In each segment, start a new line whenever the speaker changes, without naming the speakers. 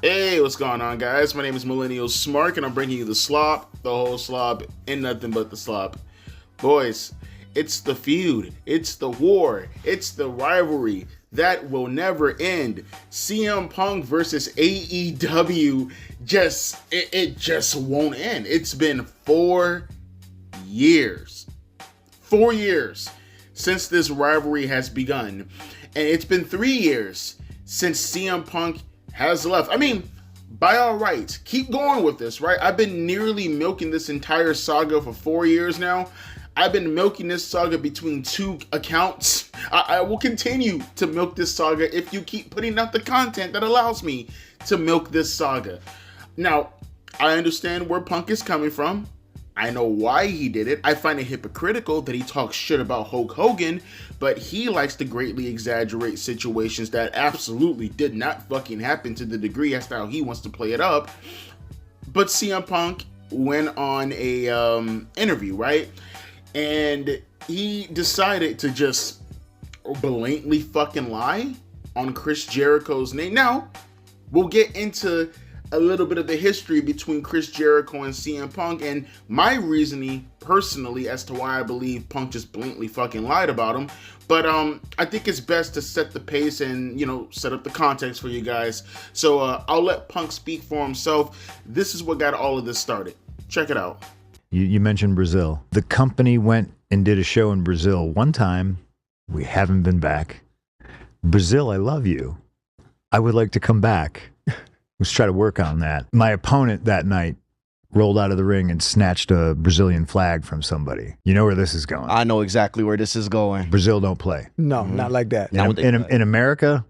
Hey, what's going on, guys? My name is Millennial Smark, and I'm bringing you the slop, the whole slop, and nothing but the slop. Boys, it's the feud, it's the war, it's the rivalry that will never end. CM Punk versus AEW it just won't end. It's been 4 years. 4 years since this rivalry has begun, and it's been 3 years since CM Punk has left. I mean, by all rights, keep going with this, right? I've been nearly milking this entire saga for 4 years now. I've been milking this saga between two accounts. I will continue to milk this saga if you keep putting out the content that allows me to milk this saga. Now, I understand where Punk is coming from. I know why he did it. I find it hypocritical that he talks shit about Hulk Hogan, but he likes to greatly exaggerate situations that absolutely did not fucking happen to the degree as to how he wants to play it up. But CM Punk went on a interview, right? And he decided to just blatantly fucking lie on Chris Jericho's name. Now, we'll get into a little bit of the history between Chris Jericho and CM Punk and my reasoning personally as to why I believe Punk just blatantly fucking lied about him. But I think it's best to set the pace and, set up the context for you guys. So I'll let Punk speak for himself. This is what got all of this started. Check it out.
You mentioned Brazil. The company went and did a show in Brazil one time. We haven't been back. Brazil, I love you. I would like to come back. Let's try to work on that. My opponent that night rolled out of the ring and snatched a Brazilian flag from somebody. You know where this is going.
I know exactly where this is going.
Brazil don't play.
No, not like that.
In America,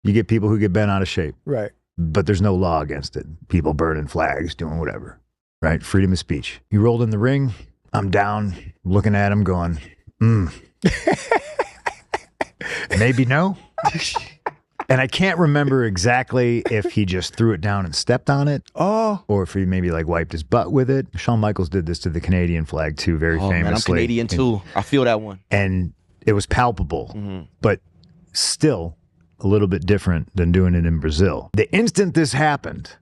you get people who get bent out of shape.
Right.
But there's no law against it. People burning flags, doing whatever. Right? Freedom of speech. He rolled in the ring. I'm down, looking at him going, maybe no. And I can't remember exactly if he just threw it down and stepped on it.
Oh.
Or if he maybe wiped his butt with it. Shawn Michaels did this to the Canadian flag too, very famously.
Man, I'm Canadian too. I feel that one.
And it was palpable, but still a little bit different than doing it in Brazil. The instant this happened,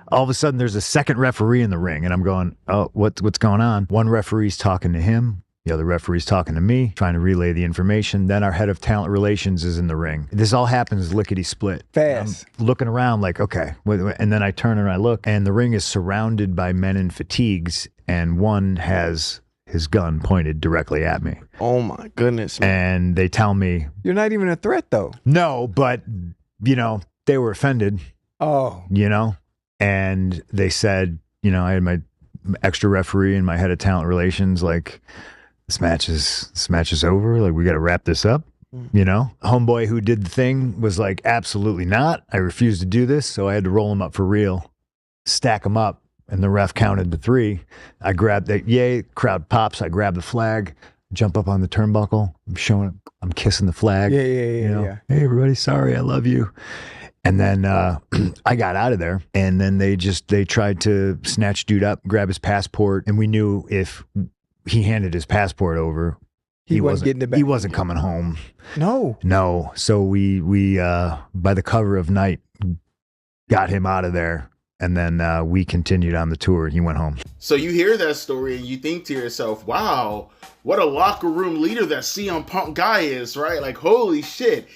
all of a sudden there's a second referee in the ring and I'm going, oh, what's going on? One referee's talking to him. The other referee's talking to me, trying to relay the information. Then our head of talent relations is in the ring. This all happens lickety-split.
Fast.
I'm looking around like, okay. And then I turn and I look, and the ring is surrounded by men in fatigues, and one has his gun pointed directly at me.
Oh, my goodness, man.
And they tell me...
You're not even a threat, though.
No, but, they were offended.
Oh.
And they said, I had my extra referee and my head of talent relations this match is over. We got to wrap this up. Homeboy who did the thing was like, absolutely not. I refuse to do this. So I had to roll him up for real, stack him up. And the ref counted to 3. I grabbed that. Yay. Crowd pops. I grab the flag, jump up on the turnbuckle. I'm kissing the flag.
Yeah.
Hey, everybody. Sorry. I love you. And then I got out of there. And then they tried to snatch dude up, grab his passport. And we knew if he handed his passport over,
he wasn't getting it back.
He wasn't coming home.
No.
So we by the cover of night got him out of there, and then we continued on the tour. He went home.
So you hear that story and you think to yourself, wow, what a locker room leader that CM Punk guy is, right? Holy shit.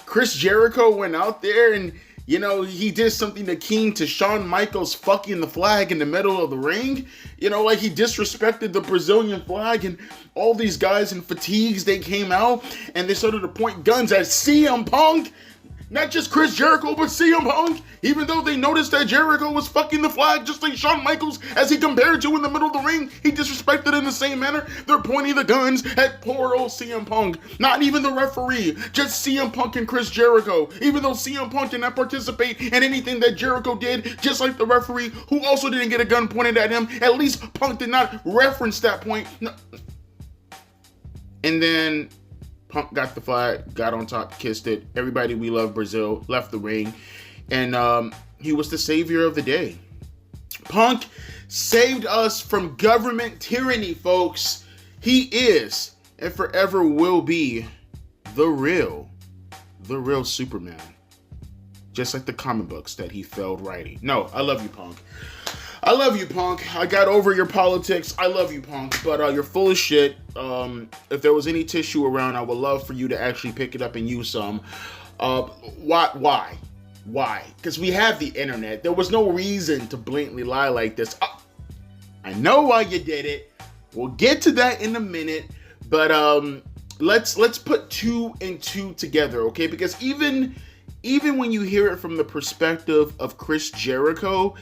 Chris Jericho went out there and he did something akin to Shawn Michaels fucking the flag in the middle of the ring. He disrespected the Brazilian flag, and all these guys in fatigues, they came out and they started to point guns at CM Punk. Not just Chris Jericho, but CM Punk, even though they noticed that Jericho was fucking the flag just like Shawn Michaels, as he compared to in the middle of the ring. He disrespected in the same manner. They're pointing the guns at poor old CM Punk. Not even the referee, just CM Punk and Chris Jericho. Even though CM Punk did not participate in anything that Jericho did, just like the referee, who also didn't get a gun pointed at him, at least Punk did not reference that point. No. And then Punk got the flag, got on top, kissed it. Everybody we love Brazil left the ring. And he was the savior of the day. Punk saved us from government tyranny, folks. He is and forever will be the real Superman. just like the comic books that he failed writing. No, I love you, Punk. I love you, Punk. I got over your politics. I love you, Punk. But you're full of shit. If there was any tissue around, I would love for you to actually pick it up and use some. Why? Because we have the internet. There was no reason to blatantly lie like this. I know why you did it. We'll get to that in a minute. But let's put 2 and 2 together, okay? Because even when you hear it from the perspective of Chris Jericho,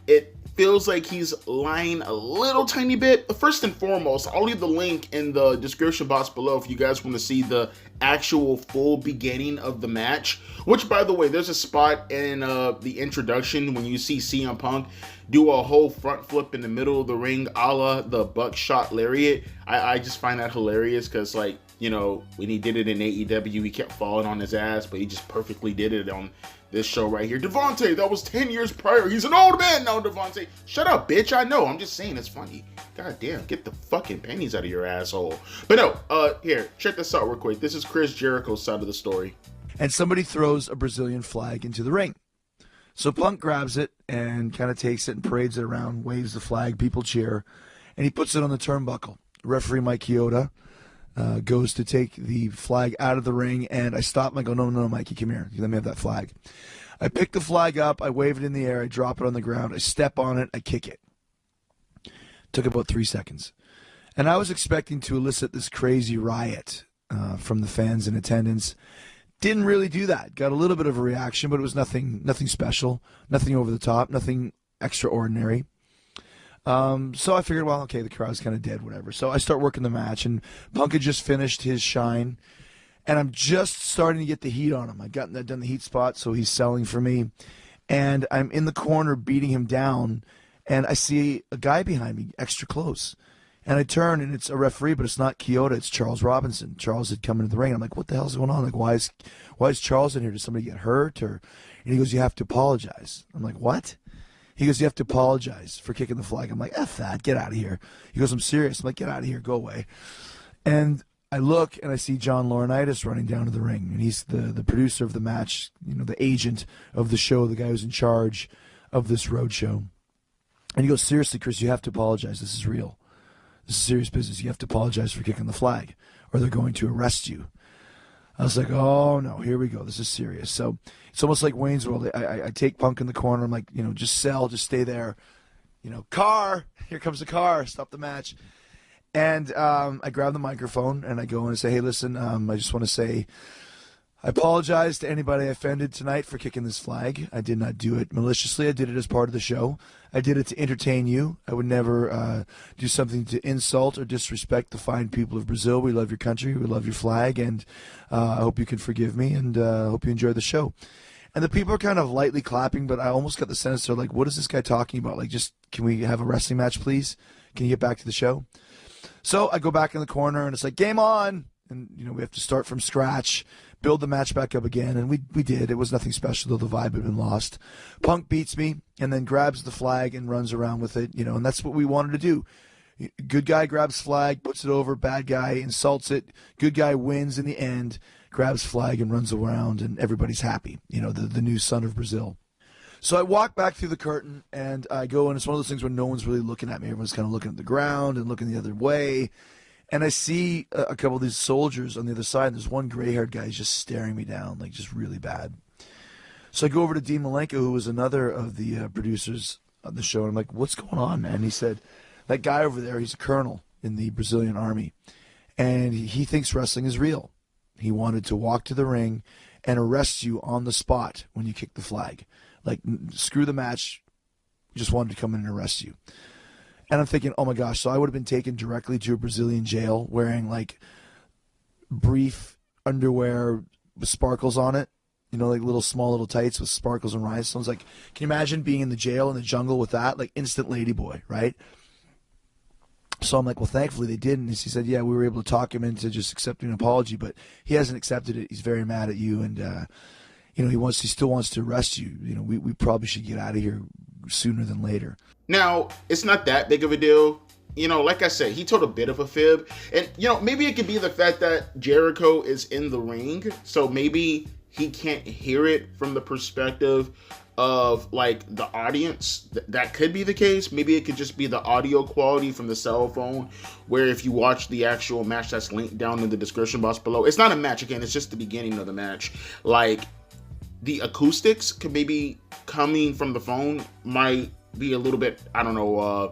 it feels like he's lying a little tiny bit. First and foremost, I'll leave the link in the description box below if you guys want to see the actual full beginning of the match. Which, by the way, there's a spot in the introduction when you see CM Punk do a whole front flip in the middle of the ring, a la the buckshot lariat. I just find that hilarious because, like, you know, when he did it in AEW, he kept falling on his ass, but he just perfectly did it on this show right here. Devontae, that was 10 years prior. He's an old man now, Devontae. Shut up, bitch. I know. I'm just saying it's funny. God damn, get the fucking pennies out of your asshole. But no, here, check this out real quick. This is Chris Jericho's side of the story.
And somebody throws a Brazilian flag into the ring. So Punk grabs it and kind of takes it and parades it around, waves the flag, people cheer, and he puts it on the turnbuckle. Referee Mike Chioda goes to take the flag out of the ring, and I stop him. I go, no, Mikey, come here. Let me have that flag. I pick the flag up, I wave it in the air, I drop it on the ground, I step on it, I kick it. Took about 3 seconds. And I was expecting to elicit this crazy riot from the fans in attendance. Didn't really do that. Got a little bit of a reaction, but it was nothing special, nothing over the top, nothing extraordinary. So I figured, well, okay, the crowd's kind of dead, whatever. So I start working the match, and Punk had just finished his shine, and I'm just starting to get the heat on him. I've done the heat spot, so he's selling for me, and I'm in the corner beating him down, and I see a guy behind me, extra close. And I turn, and it's a referee, but it's not Chioda, it's Charles Robinson. Charles had come into the ring. I'm like, what the hell's going on? Like, why is Charles in here? Did somebody get hurt? And he goes, you have to apologize. I'm like, what? He goes, you have to apologize for kicking the flag. I'm like, F that, get out of here. He goes, I'm serious. I'm like, get out of here, go away. And I look, and I see John Laurinaitis running down to the ring. And he's the producer of the match, you know, the agent of the show, the guy who's in charge of this road show. And he goes, seriously, Chris, you have to apologize. This is real. This is serious business. You have to apologize for kicking the flag, or they're going to arrest you. I was like, oh, no, here we go. This is serious. So it's almost like Wayne's World. I take Punk in the corner. I'm like, you know, just sell, just stay there. You know, car, here comes the car, stop the match. And I grab the microphone, and I go in and say, hey, listen, I just want to say I apologize to anybody I offended tonight for kicking this flag. I did not do it maliciously. I did it as part of the show. I did it to entertain you. I would never do something to insult or disrespect the fine people of Brazil. We love your country. We love your flag. And I hope you can forgive me, and I hope you enjoy the show. And the people are kind of lightly clapping, but I almost got the sense they're like, what is this guy talking about? Like, just, can we have a wrestling match, please? Can you get back to the show? So I go back in the corner, and it's like, game on. And, you know, we have to start from scratch, build the match back up again, and we did. It was nothing special, though the vibe had been lost. Punk beats me and then grabs the flag and runs around with it, you know, and that's what we wanted to do. Good guy grabs flag, puts it over, bad guy insults it, good guy wins in the end, grabs flag and runs around, and everybody's happy, you know, the new son of Brazil. So I walk back through the curtain, and I go, and it's one of those things where no one's really looking at me. Everyone's kind of looking at the ground and looking the other way. And I see a couple of these soldiers on the other side, and there's one gray-haired guy who's just staring me down, like just really bad. So I go over to Dean Malenko, who was another of the producers on the show, and I'm like, what's going on, man? He said, that guy over there, he's a colonel in the Brazilian army, and he thinks wrestling is real. He wanted to walk to the ring and arrest you on the spot when you kick the flag. Like, screw the match, just wanted to come in and arrest you. And I'm thinking, oh my gosh, so I would have been taken directly to a Brazilian jail wearing like brief underwear with sparkles on it, you know, like small little tights with sparkles and rhinestones. Like, can you imagine being in the jail in the jungle with that? Like, instant ladyboy, right? So I'm like, well, thankfully they didn't. He said, yeah, we were able to talk him into just accepting an apology, but he hasn't accepted it. He's very mad at you, and you know, he still wants to arrest you. You know, we probably should get out of here sooner than later.
Now, it's not that big of a deal. You know, like I said, he told a bit of a fib. And, you know, maybe it could be the fact that Jericho is in the ring. So maybe he can't hear it from the perspective of like the audience. That could be the case. Maybe it could just be the audio quality from the cell phone, where if you watch the actual match that's linked down in the description box below, it's not a match, again, it's just the beginning of the match, like the acoustics could maybe coming from the phone might be a little bit, I don't know,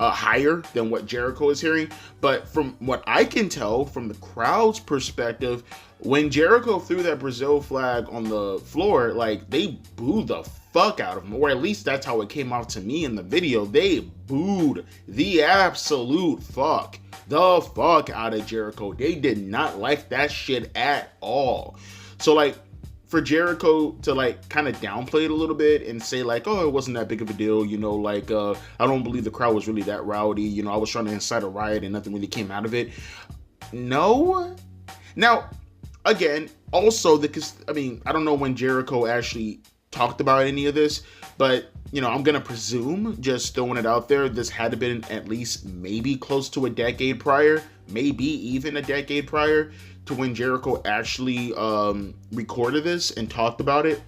higher than what Jericho is hearing. But from what I can tell from the crowd's perspective, when Jericho threw that Brazil flag on the floor, like, they booed the fuck out of him, or at least that's how it came out to me in the video. They booed the absolute fuck out of Jericho. They did not like that shit at all. So, like, for Jericho to like kind of downplay it a little bit and say like, oh, it wasn't that big of a deal, you know, like I don't believe the crowd was really that rowdy, you know, I was trying to incite a riot and nothing really came out of it. No. Now, again, also I don't know when Jericho actually talked about any of this, but you know, I'm gonna presume, just throwing it out there, this had to been at least maybe close to a decade prior, maybe even a decade prior to when Jericho actually recorded this and talked about it.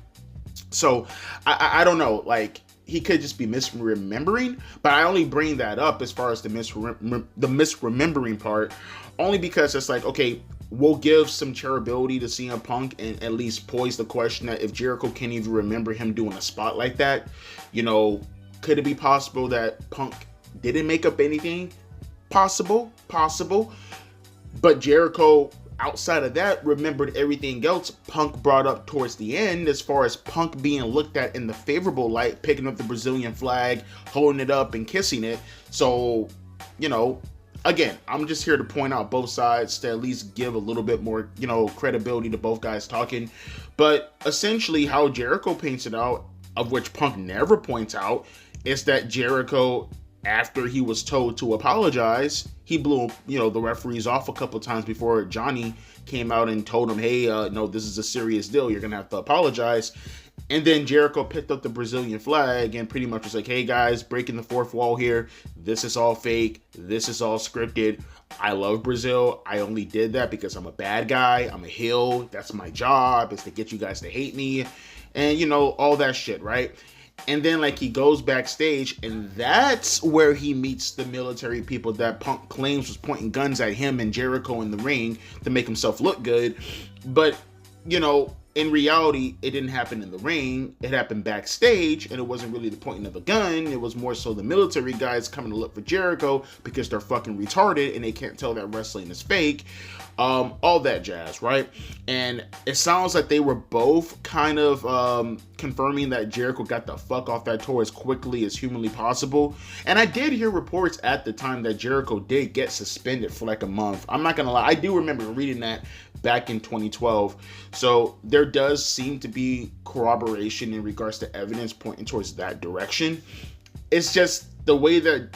So I don't know, like, he could just be misremembering, but I only bring that up as far as the misremembering part, only because it's like, okay, we'll give some charitability to CM Punk and at least pose the question that if Jericho can't even remember him doing a spot like that, you know, could it be possible that Punk didn't make up anything? Possible. But Jericho, outside of that, remembered everything else Punk brought up towards the end, as far as Punk being looked at in the favorable light, picking up the Brazilian flag, holding it up and kissing it. So, you know, again, I'm just here to point out both sides to at least give a little bit more, you know, credibility to both guys talking. But essentially how Jericho paints it out, of which Punk never points out, is that Jericho, after he was told to apologize, he blew, you know, the referees off a couple times before Johnny came out and told him, hey, no, this is a serious deal, you're gonna have to apologize. And then Jericho picked up the Brazilian flag and pretty much was like, hey guys, breaking the fourth wall here, this is all fake, this is all scripted, I love Brazil, I only did that because I'm a bad guy, I'm a heel, that's my job, is to get you guys to hate me, and you know, all that shit, right? And then like he goes backstage, and that's where he meets the military people that Punk claims was pointing guns at him and Jericho in the ring to make himself look good. But, you know, in reality, it didn't happen in the ring. It happened backstage, and it wasn't really the pointing of a gun. It was more so the military guys coming to look for Jericho because they're fucking retarded and they can't tell that wrestling is fake. All that jazz, right? And it sounds like they were both kind of confirming that Jericho got the fuck off that tour as quickly as humanly possible. And I did hear reports at the time that Jericho did get suspended for like a month. I'm not gonna lie, I do remember reading that back in 2012. So there does seem to be corroboration in regards to evidence pointing towards that direction. It's just the way that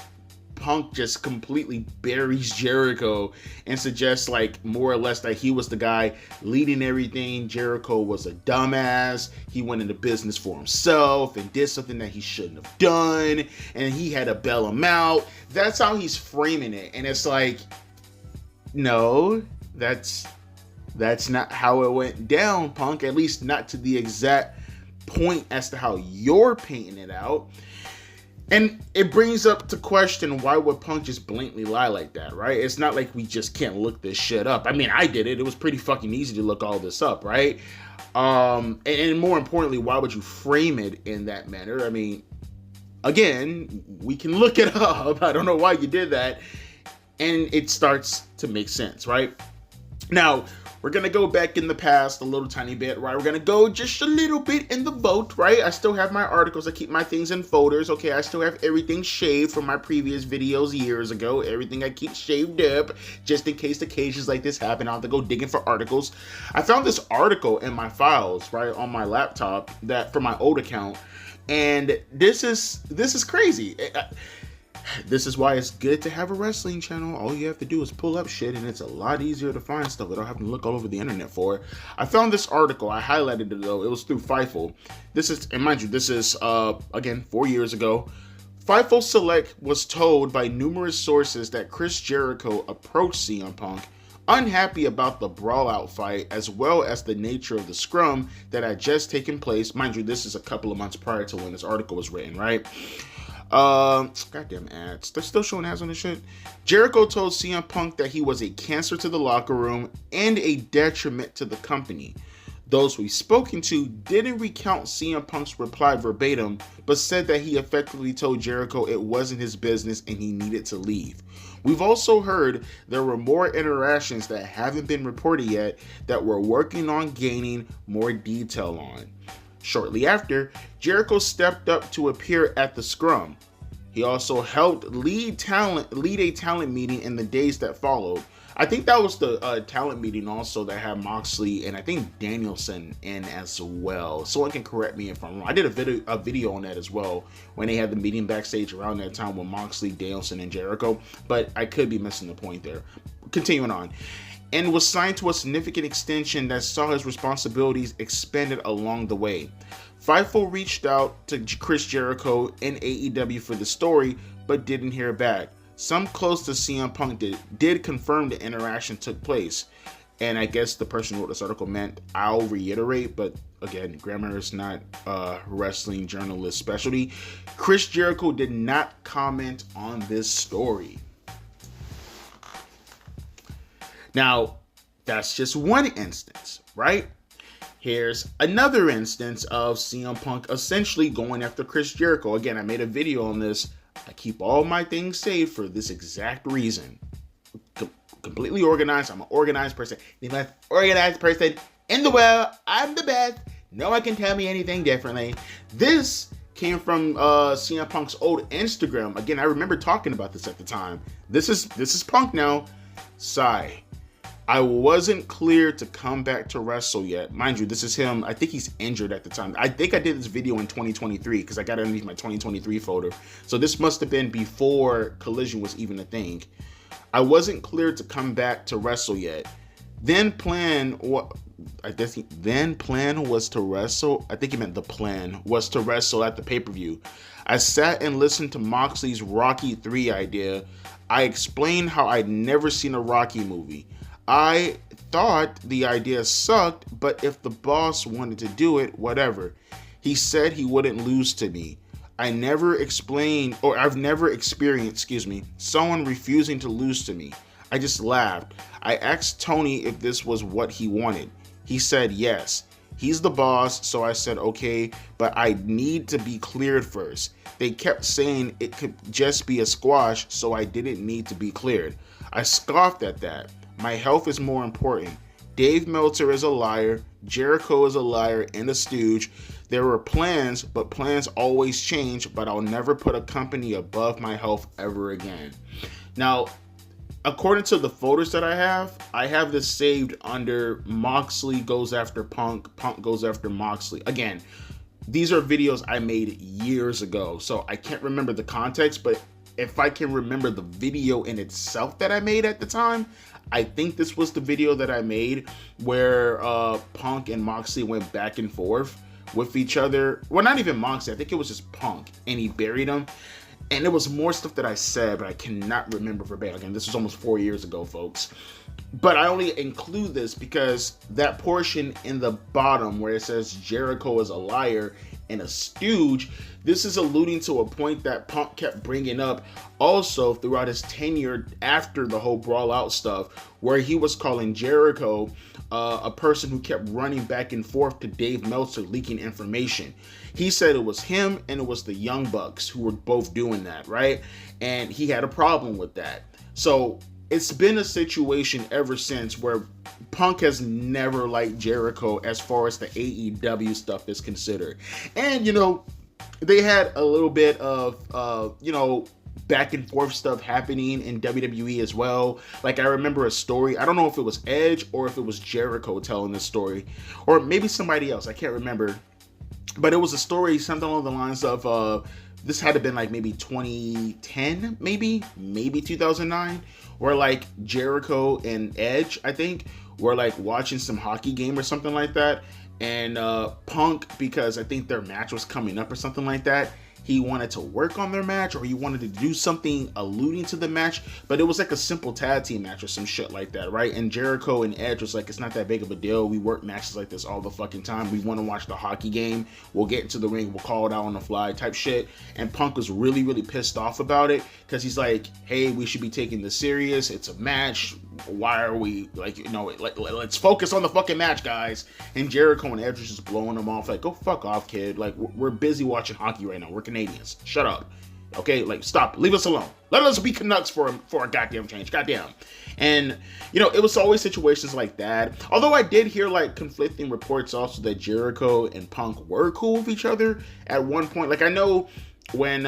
Punk just completely buries Jericho and suggests like more or less that he was the guy leading everything. Jericho was a dumbass. He went into business for himself and did something that he shouldn't have done, and he had to bail him out. That's how he's framing it. And it's like, no, that's not how it went down, Punk. At least not to the exact point as to how you're painting it out. And it brings up to question, why would Punk just blatantly lie like that, right? It's not like we just can't look this shit up. I mean, I did it. It was pretty fucking easy to look all this up, right? And more importantly, why would you frame it in that manner? I mean, again, we can look it up. I don't know why you did that. And it starts to make sense, right? Now, we're going to go back in the past a little tiny bit, right? We're going to go just a little bit in the vault, right? I still have my articles. I keep my things in folders, okay? I still have everything shaved from my previous videos years ago. Everything I keep shaved up, just in case occasions like this happen. I'll have to go digging for articles. I found this article in my files, right, on my laptop, that from my old account. And this is crazy. This is why it's good to have a wrestling channel. All you have to do is pull up shit, and it's a lot easier to find stuff without having to look all over the internet for it. I found this article. I highlighted it, though. It was through Fightful. This is, and mind you, this is, again, 4 years ago. Fightful Select was told by numerous sources that Chris Jericho approached CM Punk Unhappy about the brawl-out fight as well as the nature of the scrum that had just taken place. Mind you, this is a couple of months prior to when this article was written, right? Goddamn ads. They're still showing ads on this shit. Jericho told CM Punk that he was a cancer to the locker room and a detriment to the company. Those we've spoken to didn't recount CM Punk's reply verbatim, but said that he effectively told Jericho it wasn't his business and he needed to leave. We've also heard there were more interactions that haven't been reported yet that we're working on gaining more detail on. Shortly after, Jericho stepped up to appear at the scrum. He also helped lead a talent meeting in the days that followed. I think that was the talent meeting also that had Moxley and I think Danielson in as well. Someone can correct me if I'm wrong. I did a video on that as well when they had the meeting backstage around that time with Moxley, Danielson, and Jericho. But I could be missing the point there. Continuing on. And was signed to a significant extension that saw his responsibilities expanded along the way. Fightful reached out to Chris Jericho in AEW for the story, but didn't hear back. Some close to CM Punk did confirm the interaction took place. And I guess the person who wrote this article meant I'll reiterate, but again, grammar is not a wrestling journalist specialty. Chris Jericho did not comment on this story. Now, that's just one instance, right? Here's another instance of CM Punk essentially going after Chris Jericho. Again, I made a video on this. I keep all my things saved for this exact reason. Completely organized. I'm an organized person. The most organized person in the world. I'm the best. No one can tell me anything differently. This came from CM Punk's old Instagram. Again, I remember talking about this at the time. This is Punk now. Sigh. I wasn't clear to come back to wrestle yet. Mind you, this is him. I think he's injured at the time. I think I did this video in 2023 because I got it underneath my 2023 folder. So this must have been before Collision was even a thing. I wasn't clear to come back to wrestle yet. Then plan was to wrestle. I think he meant the plan was to wrestle at the pay-per-view. I sat and listened to Moxley's Rocky 3 idea. I explained how I'd never seen a Rocky movie. I thought the idea sucked, but if the boss wanted to do it, whatever. He said he wouldn't lose to me. I've never experienced, someone refusing to lose to me. I just laughed. I asked Tony if this was what he wanted. He said yes. He's the boss, so I said okay, but I need to be cleared first. They kept saying it could just be a squash, so I didn't need to be cleared. I scoffed at that. My health is more important. Dave Meltzer is a liar. Jericho is a liar and a stooge. There were plans, but plans always change, but I'll never put a company above my health ever again. Now, according to the folders that I have this saved under Moxley goes after Punk, Punk goes after Moxley. Again, these are videos I made years ago, so I can't remember the context, but if I can remember the video in itself that I made at the time, I think this was the video that I made where Punk and Moxley went back and forth with each other. Well, not even Moxley. I think it was just Punk, and he buried him. And there was more stuff that I said, but I cannot remember verbatim. Again, this was almost 4 years ago, folks. But I only include this because that portion in the bottom where it says Jericho is a liar and a stooge, this is alluding to a point that Punk kept bringing up also throughout his tenure after the whole Brawl Out stuff, where he was calling Jericho a person who kept running back and forth to Dave Meltzer leaking information. He said it was him and it was the Young Bucks who were both doing that, right? And he had a problem with that. So it's been a situation ever since where Punk has never liked Jericho as far as the AEW stuff is considered. And, they had a little bit of, back and forth stuff happening in WWE as well. Like, I remember a story. I don't know if it was Edge or if it was Jericho telling this story. Or maybe somebody else. I can't remember. But it was a story, something along the lines of, this had to have been like maybe 2010, maybe 2009, where like Jericho and Edge, I think, were like watching some hockey game or something like that. And Punk, because I think their match was coming up or something like that, he wanted to work on their match, or he wanted to do something alluding to the match, but it was like a simple tag team match or some shit like that, right? And Jericho and Edge was like, it's not that big of a deal. We work matches like this all the fucking time. We want to watch the hockey game. We'll get into the ring. We'll call it out on the fly type shit. And Punk was really, really pissed off about it because he's like, hey, we should be taking this serious. It's a match. Why are we like, you know, let's focus on the fucking match, guys. And Jericho and Edge was just blowing them off like, go fuck off, kid. Like, we're busy watching hockey right now. We're Canadians. Shut up. Okay, like, stop. Leave us alone. Let us be Canucks for a goddamn change. Goddamn. And, you know, it was always situations like that. Although I did hear, like, conflicting reports also that Jericho and Punk were cool with each other at one point. Like, I know when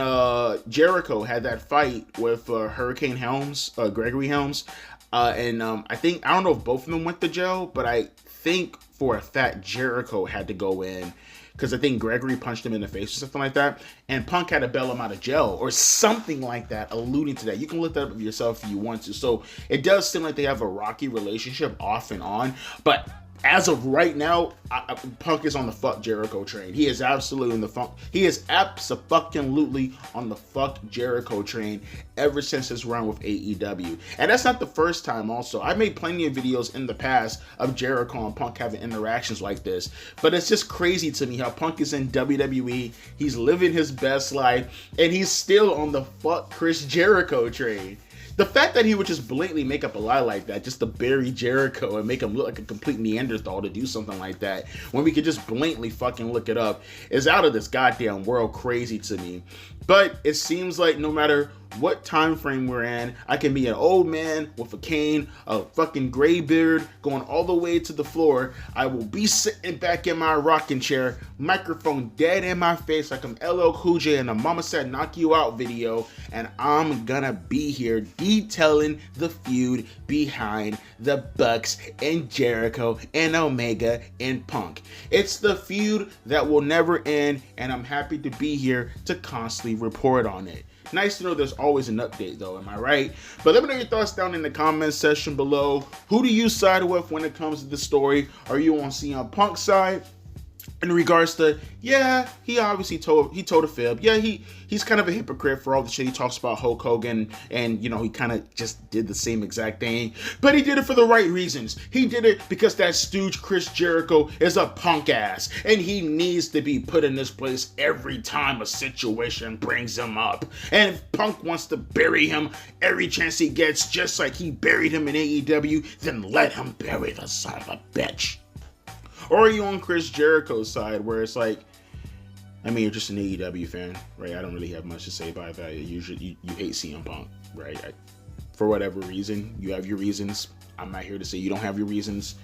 Jericho had that fight with Hurricane Helms, Gregory Helms, and I don't know if both of them went to jail, but I think for a fact Jericho had to go in because I think Gregory punched him in the face or something like that, and Punk had to bail him out of jail or something like that, alluding to that. You can look that up yourself if you want to. So it does seem like they have a rocky relationship off and on, but as of right now, Punk is on the fuck Jericho train. He is absolutely on the fuck. He is absolutely on the fuck Jericho train ever since his run with AEW. And that's not the first time. Also, I made plenty of videos in the past of Jericho and Punk having interactions like this. But it's just crazy to me how Punk is in WWE. He's living his best life, and he's still on the fuck Chris Jericho train. The fact that he would just blatantly make up a lie like that just to bury Jericho and make him look like a complete Neanderthal to do something like that when we could just blatantly fucking look it up is out of this goddamn world crazy to me. But it seems like no matter what time frame we're in, I can be an old man with a cane, a fucking gray beard, going all the way to the floor. I will be sitting back in my rocking chair, microphone dead in my face like I'm LL Cool J in a Mama Said Knock You Out video, and I'm gonna be here detailing the feud behind the Bucks and Jericho and Omega and Punk. It's the feud that will never end, and I'm happy to be here to constantly report on it. Nice to know there's always an update though, am I right? But let me know your thoughts down in the comments section below. Who do you side with when it comes to the story? Are you on CM Punk's side? In regards to, yeah, he obviously told a fib. Yeah, he's kind of a hypocrite for all the shit he talks about Hulk Hogan, and you know, he kind of just did the same exact thing. But he did it for the right reasons. He did it because that stooge Chris Jericho is a punk ass, and he needs to be put in this place every time a situation brings him up. And if Punk wants to bury him every chance he gets, just like he buried him in AEW, then let him bury the son of a bitch. Or are you on Chris Jericho's side where it's like, I mean, you're just an AEW fan, right? I don't really have much to say about that. Usually you hate CM Punk, right? For whatever reason, you have your reasons. I'm not here to say you don't have your reasons.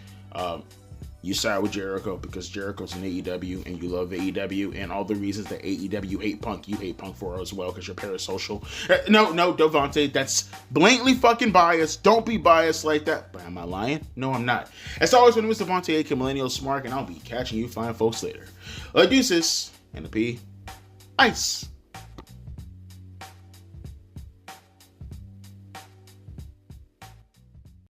You side with Jericho because Jericho's in AEW and you love AEW, and all the reasons that AEW hate Punk, you hate Punk for as well because you're parasocial. No, Devontae, that's blatantly fucking biased. Don't be biased like that. But am I lying? No, I'm not. As always, my name is Devontae, aka Millennial Smart, and I'll be catching you fine folks later. Deuces and a P. Ice.